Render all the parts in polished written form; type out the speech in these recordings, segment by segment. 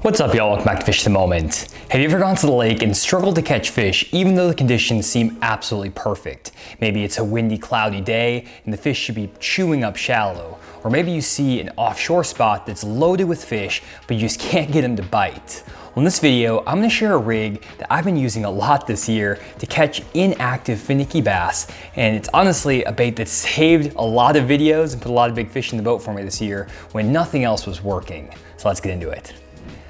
What's up, y'all? Welcome back to Fish the Moment. Have you ever gone to the lake and struggled to catch fish even though the conditions seem absolutely perfect? Maybe it's a windy, cloudy day and the fish should be chewing up shallow. Or maybe you see an offshore spot that's loaded with fish but you just can't get them to bite. Well, in this video, I'm going to share a rig that I've been using a lot this year to catch inactive finicky bass, and it's honestly a bait that saved a lot of videos and put a lot of big fish in the boat for me this year when nothing else was working. So let's get into it.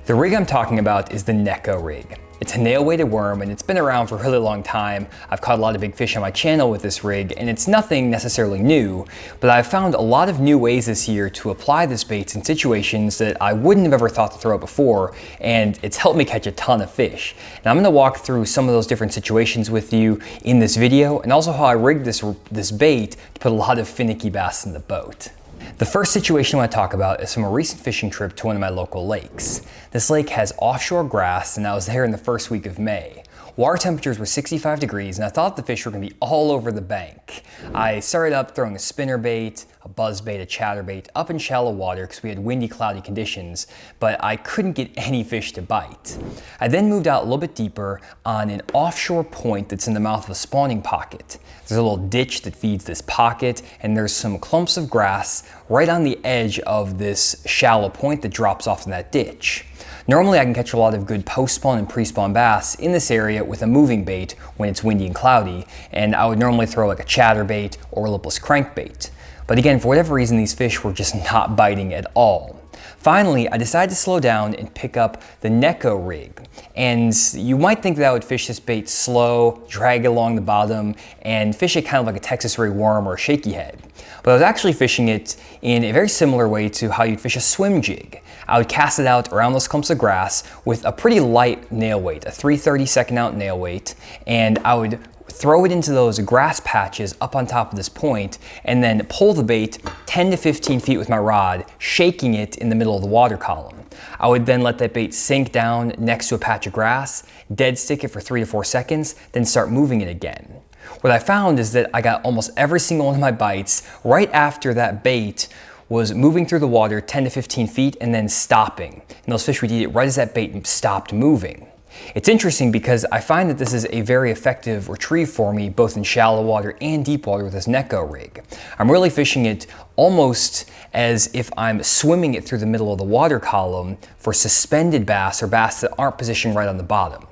The rig I'm talking about is the Neko Rig. It's a nail-weighted worm and it's been around for a really long time. I've caught a lot of big fish on my channel with this rig and it's nothing necessarily new, but I've found a lot of new ways this year to apply this bait in situations that I wouldn't have ever thought to throw it before, and it's helped me catch a ton of fish. Now I'm gonna walk through some of those different situations with you in this video and also how I rigged this bait to put a lot of finicky bass in the boat. The first situation I want to talk about is from a recent fishing trip to one of my local lakes. This lake has offshore grass and I was there in the first week of May. Water temperatures were 65 degrees and I thought the fish were going to be all over the bank. I started up throwing a spinnerbait, a buzzbait, a chatterbait up in shallow water because we had windy, cloudy conditions, but I couldn't get any fish to bite. I then moved out a little bit deeper on an offshore point that's in the mouth of a spawning pocket. There's a little ditch that feeds this pocket and there's some clumps of grass right on the edge of this shallow point that drops off in that ditch. Normally I can catch a lot of good post-spawn and pre-spawn bass in this area with a moving bait when it's windy and cloudy, and I would normally throw like a chatterbait or a lipless crankbait. But again, for whatever reason, these fish were just not biting at all. Finally, I decided to slow down and pick up the Neko Rig. And you might think that I would fish this bait slow, drag it along the bottom, and fish it kind of like a Texas ray worm or a shaky head. But I was actually fishing it in a very similar way to how you'd fish a swim jig. I would cast it out around those clumps of grass with a pretty light nail weight, a 3/32 ounce nail weight, and I would throw it into those grass patches up on top of this point and then pull the bait 10 to 15 feet with my rod, shaking it in the middle of the water column. I would then let that bait sink down next to a patch of grass, dead stick it for 3 to 4 seconds, then start moving it again. What I found is that I got almost every single one of my bites right after that bait was moving through the water 10 to 15 feet and then stopping. And those fish would eat it right as that bait stopped moving. It's interesting because I find that this is a very effective retrieve for me both in shallow water and deep water with this Neko Rig. I'm really fishing it almost as if I'm swimming it through the middle of the water column for suspended bass or bass that aren't positioned right on the bottom.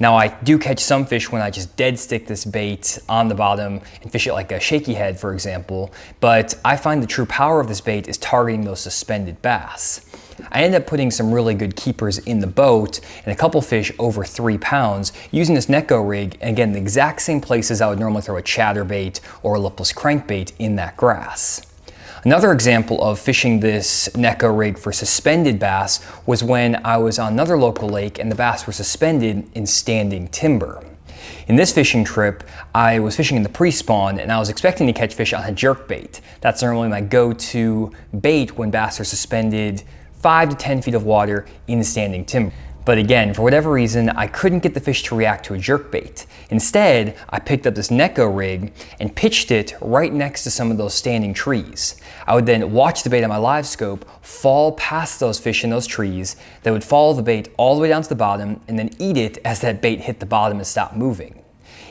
Now I do catch some fish when I just dead stick this bait on the bottom and fish it like a shaky head, for example, but I find the true power of this bait is targeting those suspended bass. I ended up putting some really good keepers in the boat and a couple fish over 3 pounds using this Neko Rig, and again, the exact same places I would normally throw a chatterbait or a lipless crankbait in that grass. Another example of fishing this Neko Rig for suspended bass was when I was on another local lake and the bass were suspended in standing timber. In this fishing trip, I was fishing in the pre-spawn and I was expecting to catch fish on a jerkbait. That's normally my go-to bait when bass are suspended 5 to 10 feet of water in standing timber. But again, for whatever reason, I couldn't get the fish to react to a jerkbait. Instead, I picked up this Neko Rig and pitched it right next to some of those standing trees. I would then watch the bait on my live scope fall past those fish in those trees. They would follow the bait all the way down to the bottom and then eat it as that bait hit the bottom and stopped moving.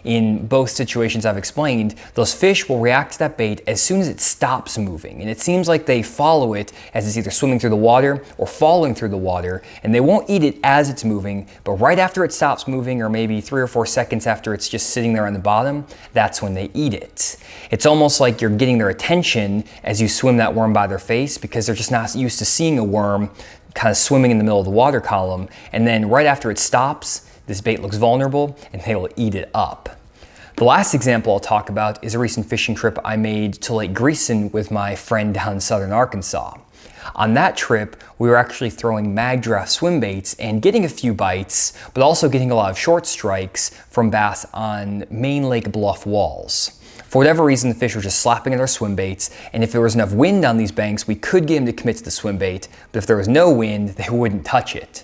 In both situations I've explained, those fish will react to that bait as soon as it stops moving. And it seems like they follow it as it's either swimming through the water or falling through the water, and they won't eat it as it's moving, but right after it stops moving, or maybe 3 or 4 seconds after it's just sitting there on the bottom, that's when they eat it. It's almost like you're getting their attention as you swim that worm by their face because they're just not used to seeing a worm kind of swimming in the middle of the water column, and then right after it stops, this bait looks vulnerable and they will eat it up. The last example I'll talk about is a recent fishing trip I made to Lake Greeson with my friend down in southern Arkansas. On that trip, we were actually throwing mag draft swim baits and getting a few bites, but also getting a lot of short strikes from bass on main lake bluff walls. For whatever reason, the fish were just slapping at our swim baits, and if there was enough wind on these banks, we could get them to commit to the swim bait, but if there was no wind, they wouldn't touch it.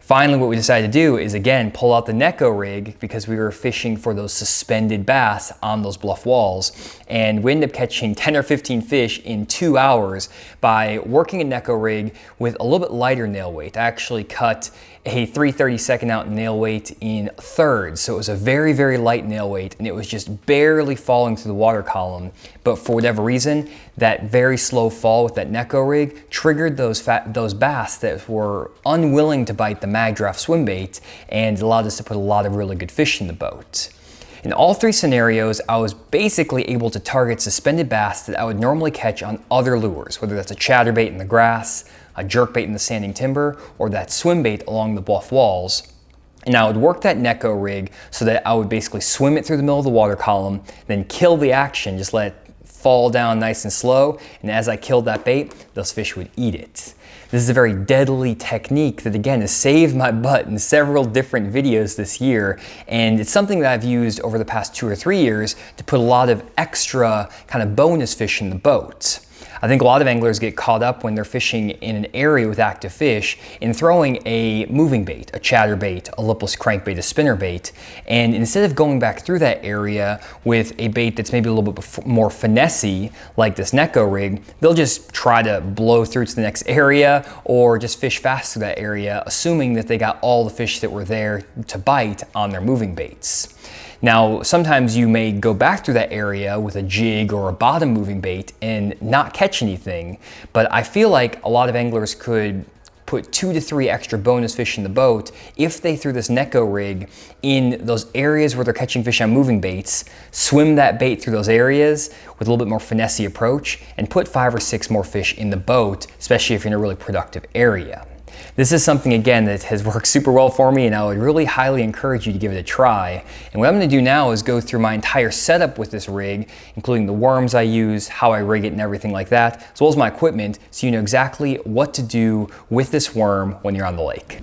Finally, what we decided to do is, again, pull out the Neko rig because we were fishing for those suspended bass on those bluff walls. And we ended up catching 10 or 15 fish in 2 hours by working a Neko rig with a little bit lighter nail weight. I actually cut a 3/32 ounce nail weight in thirds. So it was a very, very light nail weight, and it was just barely falling through the water column. But for whatever reason, that very slow fall with that Neko rig triggered those bass that were unwilling to bite the mag draft swim bait and allowed us to put a lot of really good fish in the boat. In all three scenarios, I was basically able to target suspended bass that I would normally catch on other lures, whether that's a chatterbait in the grass, a jerkbait in the standing timber, or that swim bait along the bluff walls. And I would work that Neko rig so that I would basically swim it through the middle of the water column, then kill the action, just let it fall down nice and slow. And as I killed that bait, those fish would eat it. This is a very deadly technique that, again, has saved my butt in several different videos this year. And it's something that I've used over the past 2 or 3 years to put a lot of extra kind of bonus fish in the boat. I think a lot of anglers get caught up when they're fishing in an area with active fish in throwing a moving bait, a chatterbait, a lipless crankbait, a spinnerbait, and instead of going back through that area with a bait that's maybe a little bit more finessey, like this Neko rig, they'll just try to blow through to the next area or just fish fast through that area, assuming that they got all the fish that were there to bite on their moving baits. Now, sometimes you may go back through that area with a jig or a bottom moving bait and not catch anything, but I feel like a lot of anglers could put 2 to 3 extra bonus fish in the boat if they threw this Neko rig in those areas where they're catching fish on moving baits, swim that bait through those areas with a little bit more finessey approach, and put 5 or 6 more fish in the boat, especially if you're in a really productive area. This is something, again, that has worked super well for me, and I would really highly encourage you to give it a try. And what I'm going to do now is go through my entire setup with this rig, including the worms I use, how I rig it, and everything like that, as well as my equipment, so you know exactly what to do with this worm when you're on the lake.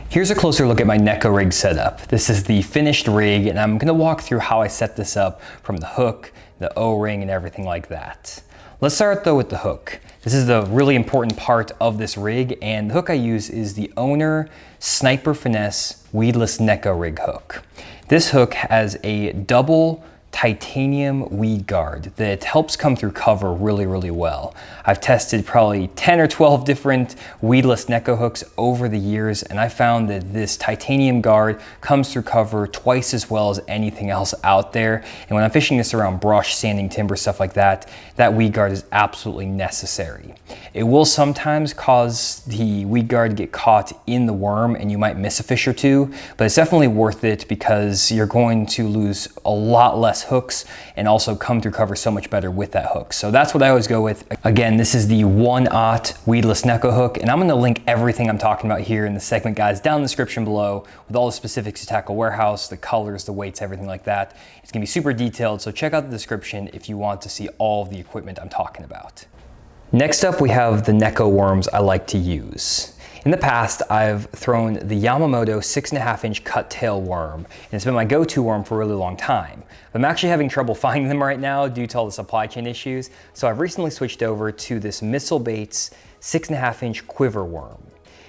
Here's a closer look at my Neko Rig setup. This is the finished rig, and I'm going to walk through how I set this up from the hook, the O-ring, and everything like that. Let's start though with the hook. This is the really important part of this rig, and the hook I use is the Owner Sniper Finesse Weedless Neko Rig hook. This hook has a double titanium weed guard that helps come through cover really, really well. I've tested probably 10 or 12 different weedless Neko hooks over the years, and I found that this titanium guard comes through cover twice as well as anything else out there. And when I'm fishing this around brush, standing timber, stuff like that, that weed guard is absolutely necessary. It will sometimes cause the weed guard to get caught in the worm and you might miss a fish or two, but it's definitely worth it because you're going to lose a lot less hooks and also come through cover so much better with that hook. So that's what I always go with. Again, this is the 1/0 weedless Neko hook, and I'm going to link everything I'm talking about here in the segment guides down in the description below with all the specifics to Tackle Warehouse, the colors, the weights, everything like that. It's going to be super detailed, so check out the description if you want to see all of the equipment I'm talking about. Next up, we have the Neko worms I like to use. In the past, I've thrown the Yamamoto 6.5-inch cut tail worm, and it's been my go-to worm for a really long time. But I'm actually having trouble finding them right now due to all the supply chain issues, so I've recently switched over to this Missile Baits 6.5-inch quiver worm.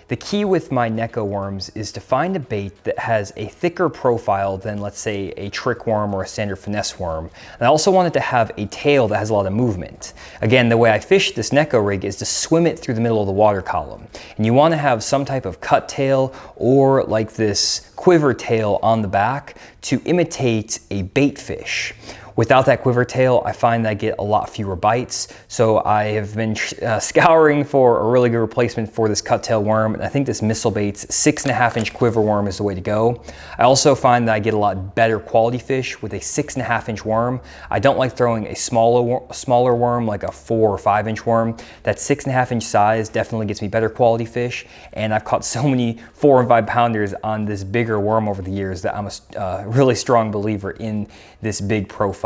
The key with my Neko worms is to find a bait that has a thicker profile than, let's say, a trick worm or a standard finesse worm. And I also want it to have a tail that has a lot of movement. Again, the way I fish this Neko rig is to swim it through the middle of the water column. And you want to have some type of cut tail or like this quiver tail on the back to imitate a bait fish. Without that quiver tail, I find that I get a lot fewer bites. So I have been scouring for a really good replacement for this cut tail worm. And I think this Missile Baits 6.5-inch quiver worm is the way to go. I also find that I get a lot better quality fish with a 6.5-inch worm. I don't like throwing a smaller worm like a 4 or 5-inch worm. That 6.5-inch size definitely gets me better quality fish. And I've caught so many 4 and 5 pounders on this bigger worm over the years that I'm a really strong believer in this big profile.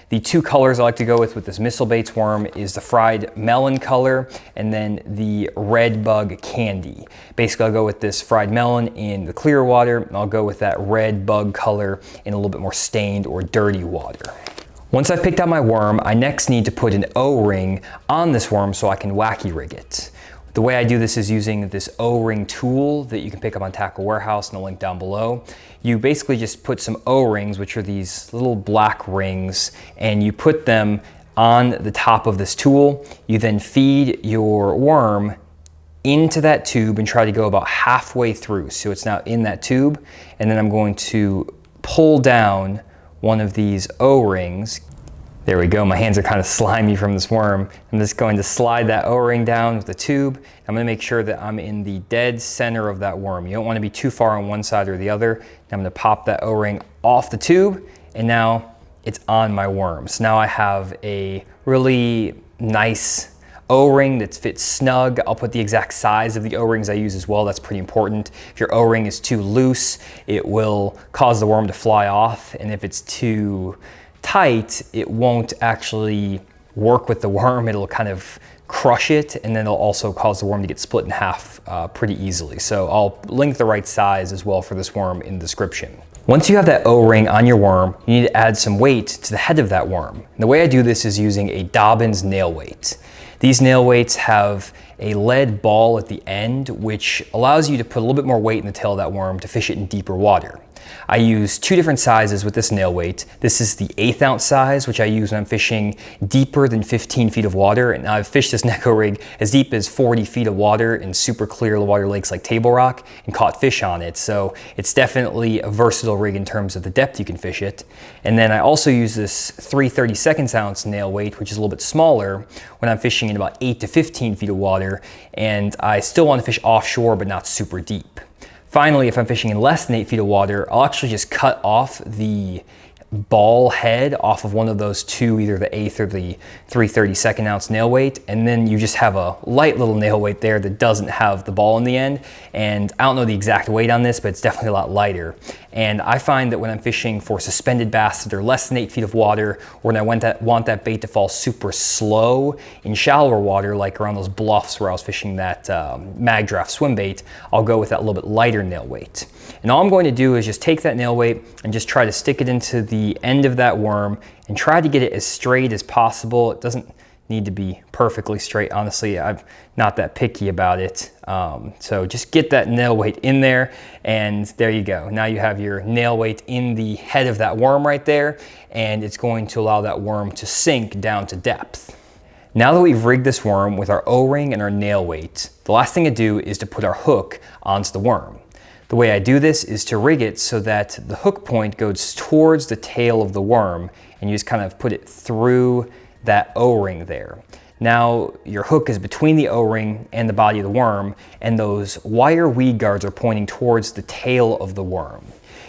The two colors I like to go with this Missile Baits worm is the fried melon color and then the red bug candy. Basically, I'll go with this fried melon in the clear water, and I'll go with that red bug color in a little bit more stained or dirty water. Once I've picked out my worm, I next need to put an O-ring on this worm so I can wacky rig it. The way I do this is using this O-ring tool that you can pick up on Tackle Warehouse, and the link down below. You basically just put some O-rings, which are these little black rings, and you put them on the top of this tool. You then feed your worm into that tube and try to go about halfway through. So it's now in that tube, and then I'm going to pull down one of these O-rings. There we go, my hands are kind of slimy from this worm. I'm just going to slide that O-ring down with the tube. I'm gonna make sure that I'm in the dead center of that worm. You don't wanna be too far on one side or the other. I'm gonna pop that O-ring off the tube, and now it's on my worm. So now I have a really nice O-ring that fits snug. I'll put the exact size of the O-rings I use as well. That's pretty important. If your O-ring is too loose, it will cause the worm to fly off. And if it's too tight, it won't actually work with the worm. It'll kind of crush it, and then it'll also cause the worm to get split in half pretty easily. So I'll link the right size as well for this worm in the description. Once you have that O-ring on your worm, you need to add some weight to the head of that worm. And the way I do this is using a Dobbins nail weight. These nail weights have a lead ball at the end, which allows you to put a little bit more weight in the tail of that worm to fish it in deeper water. I use two different sizes with this nail weight. This is the 1/8 ounce size, which I use when I'm fishing deeper than 15 feet of water. And I've fished this Neko rig as deep as 40 feet of water in super clear water lakes like Table Rock and caught fish on it. So it's definitely a versatile rig in terms of the depth you can fish it. And then I also use this 3/32 ounce nail weight, which is a little bit smaller when I'm fishing in about 8 to 15 feet of water. And I still want to fish offshore, but not super deep. Finally, if I'm fishing in less than 8 feet of water, I'll actually just cut off the ball head off of one of those two, either the 1/8 or the 3/32 ounce nail weight, and then you just have a light little nail weight there that doesn't have the ball in the end. And I don't know the exact weight on this, but it's definitely a lot lighter. And I find that when I'm fishing for suspended bass that are less than 8 feet of water, or when I want that bait to fall super slow in shallower water, like around those bluffs where I was fishing that mag draft swim bait, I'll go with that little bit lighter nail weight. And all I'm going to do is just take that nail weight and just try to stick it into the end of that worm and try to get it as straight as possible. It doesn't need to be perfectly straight. Honestly, I'm not that picky about it. So just get that nail weight in there, and there you go. Now you have your nail weight in the head of that worm right there, and it's going to allow that worm to sink down to depth. Now that we've rigged this worm with our O-ring and our nail weight, the last thing to do is to put our hook onto the worm. The way I do this is to rig it so that the hook point goes towards the tail of the worm, and you just kind of put it through that O-ring there. Now your hook is between the O-ring and the body of the worm, and those wire weed guards are pointing towards the tail of the worm.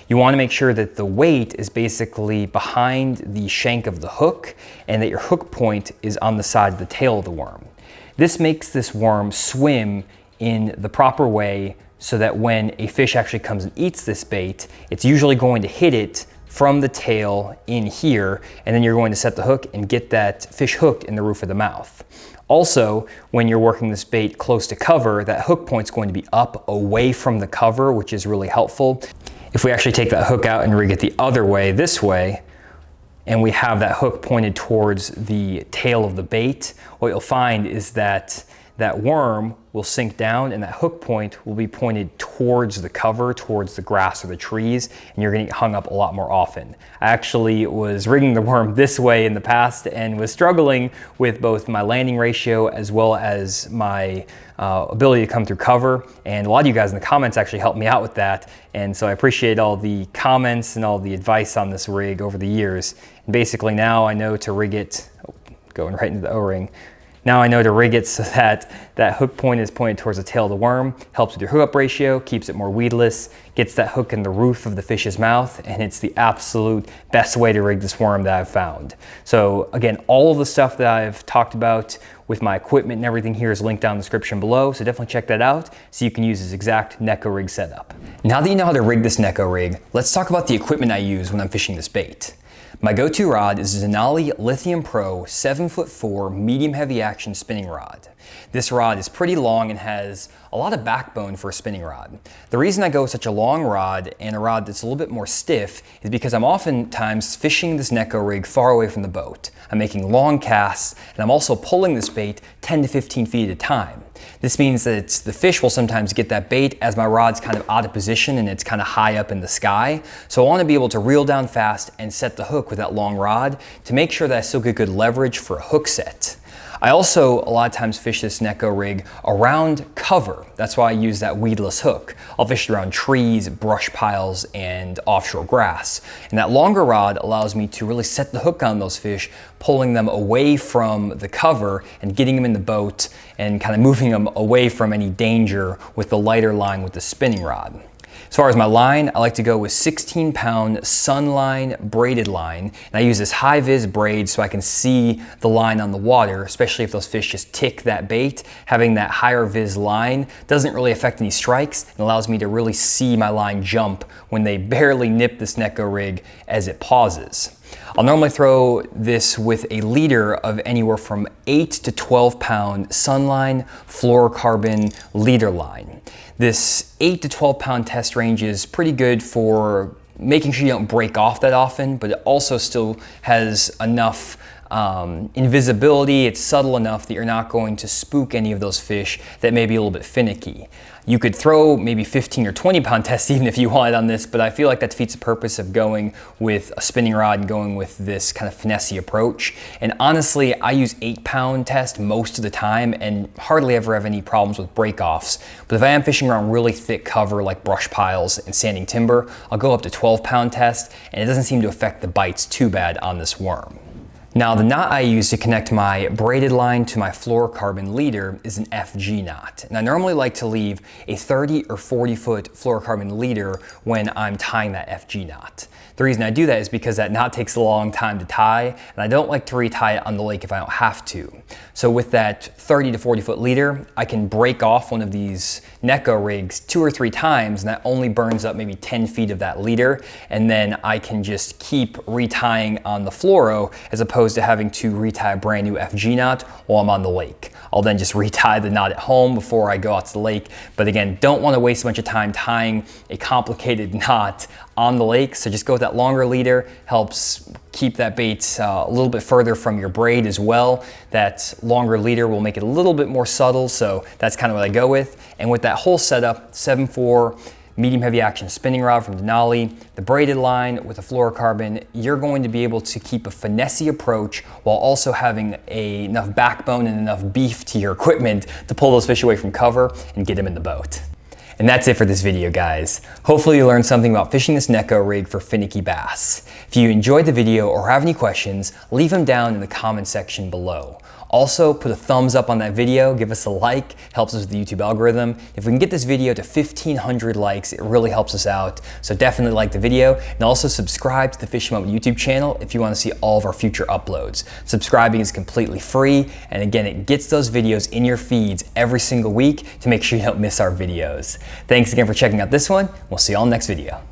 You want to make sure that the weight is basically behind the shank of the hook, and that your hook point is on the side of the tail of the worm. This makes this worm swim in the proper way, so that when a fish actually comes and eats this bait, it's usually going to hit it from the tail in here, and then you're going to set the hook and get that fish hooked in the roof of the mouth. Also, when you're working this bait close to cover, that hook point's going to be up away from the cover, which is really helpful. If we actually take that hook out and rig it the other way, this way, and we have that hook pointed towards the tail of the bait, what you'll find is that that worm will sink down and that hook point will be pointed towards the cover, towards the grass or the trees, and you're gonna get hung up a lot more often. I actually was rigging the worm this way in the past and was struggling with both my landing ratio as well as my ability to come through cover. And a lot of you guys in the comments actually helped me out with that. And so I appreciate all the comments and all the advice on this rig over the years. And basically now I know to rig it, going right into the O-ring. Now I know to rig it so that that hook point is pointed towards the tail of the worm, helps with your hook up ratio, keeps it more weedless, gets that hook in the roof of the fish's mouth, and it's the absolute best way to rig this worm that I've found. So again, all of the stuff that I've talked about with my equipment and everything here is linked down in the description below, so definitely check that out so you can use this exact Neko Rig setup. Now that you know how to rig this Neko Rig, let's talk about the equipment I use when I'm fishing this bait. My go-to rod is a Denali Lithium Pro 7'4" medium heavy action spinning rod. This rod is pretty long and has a lot of backbone for a spinning rod. The reason I go with such a long rod and a rod that's a little bit more stiff is because I'm oftentimes fishing this Neko rig far away from the boat. I'm making long casts, and I'm also pulling this bait 10 to 15 feet at a time. This means that the fish will sometimes get that bait as my rod's kind of out of position and it's kind of high up in the sky. So I want to be able to reel down fast and set the hook with that long rod to make sure that I still get good leverage for a hook set. I also a lot of times fish this Neko rig around cover. That's why I use that weedless hook. I'll fish it around trees, brush piles, and offshore grass. And that longer rod allows me to really set the hook on those fish, pulling them away from the cover and getting them in the boat and kind of moving them away from any danger with the lighter line with the spinning rod. As far as my line, I like to go with 16-pound Sunline braided line. And I use this high-vis braid so I can see the line on the water, especially if those fish just tick that bait. Having that higher vis line doesn't really affect any strikes and allows me to really see my line jump when they barely nip this Neko rig as it pauses. I'll normally throw this with a leader of anywhere from 8 to 12-pound Sunline fluorocarbon leader line. This 8 to 12-pound test range is pretty good for making sure you don't break off that often, but it also still has enough invisibility. It's subtle enough that you're not going to spook any of those fish that may be a little bit finicky. You could throw maybe 15 or 20-pound tests even if you wanted on this, but I feel like that defeats the purpose of going with a spinning rod and going with this kind of finessey approach. And honestly, I use 8-pound test most of the time and hardly ever have any problems with break-offs. But if I am fishing around really thick cover like brush piles and standing timber, I'll go up to 12-pound test, and it doesn't seem to affect the bites too bad on this worm. Now, the knot I use to connect my braided line to my fluorocarbon leader is an FG knot. And I normally like to leave a 30 or 40 foot fluorocarbon leader when I'm tying that FG knot. The reason I do that is because that knot takes a long time to tie, and I don't like to retie it on the lake if I don't have to. So with that 30 to 40 foot leader, I can break off one of these Neko rigs 2 or 3 times, and that only burns up maybe 10 feet of that leader, and then I can just keep retying on the fluoro as opposed to having to retie a brand new FG knot while I'm on the lake. I'll then just retie the knot at home before I go out to the lake. But again, don't want to waste a bunch of time tying a complicated knot on the lake. So just go with that longer leader, helps keep that bait a little bit further from your braid as well. That longer leader will make it a little bit more subtle. So that's kind of what I go with. And with that whole setup, 7.4, medium heavy action spinning rod from Denali, the braided line with a fluorocarbon, you're going to be able to keep a finessey approach while also having enough backbone and enough beef to your equipment to pull those fish away from cover and get them in the boat. And that's it for this video, guys. Hopefully you learned something about fishing this Neko rig for finicky bass. If you enjoyed the video or have any questions, leave them down in the comment section below. Also, put a thumbs up on that video, give us a like, helps us with the YouTube algorithm. If we can get this video to 1,500 likes, it really helps us out. So definitely like the video, and also subscribe to the Fishing Moment YouTube channel if you want to see all of our future uploads. Subscribing is completely free, and again, it gets those videos in your feeds every single week to make sure you don't miss our videos. Thanks again for checking out this one. We'll see you all in the next video.